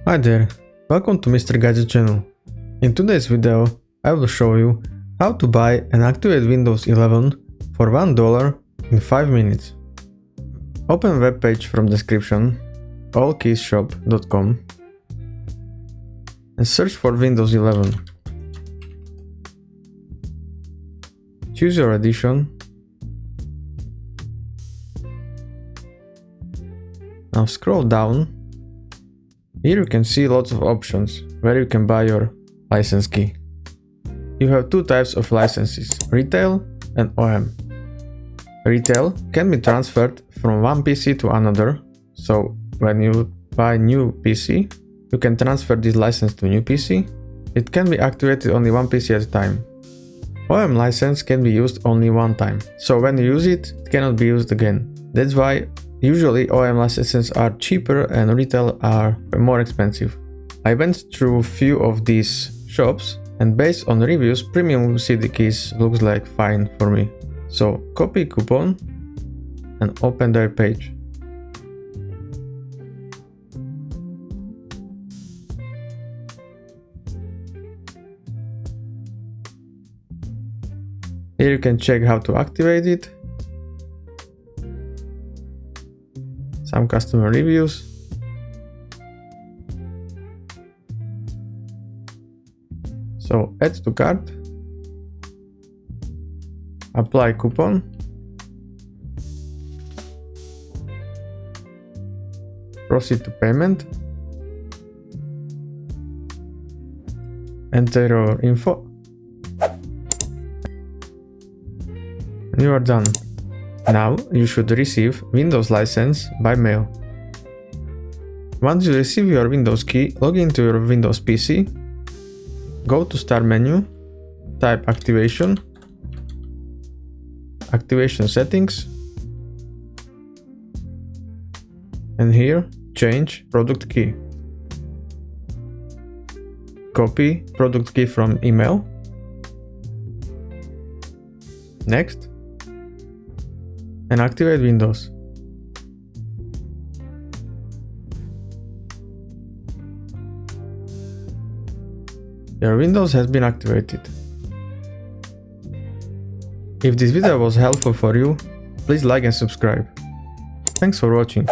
Hi there, welcome to Mr. Gadget channel. In today's video I will show you how to buy and activate Windows 11 for $1 in 5 minutes. Open web page from description allkeyshop.com and search for Windows 11. Choose your edition. Now scroll down. Here you can see lots of options where you can buy your license key. You have two types of licenses, retail and OEM. Retail can be transferred from one PC to another, so when you buy new PC, you can transfer this license to new PC. It can be activated only one PC at a time. OEM license can be used only one time, so when you use it, it cannot be used again. That's why usually OEM licenses are cheaper and retail are more expensive. I went through a few of these shops and based on reviews, premium CD keys looks like fine for me. So copy coupon and open their page. Here you can check how to activate it. Some customer reviews. So add to cart. Apply coupon. Proceed to payment. Enter your info. And you are done. Now you should receive Windows license by mail. Once you receive your Windows key, log into your Windows PC, go to Start menu, type Activation, Activation Settings, and here change Product Key. Copy Product Key from email. Next. And activate Windows. Your Windows has been activated. If this video was helpful for you, please like and subscribe. Thanks for watching.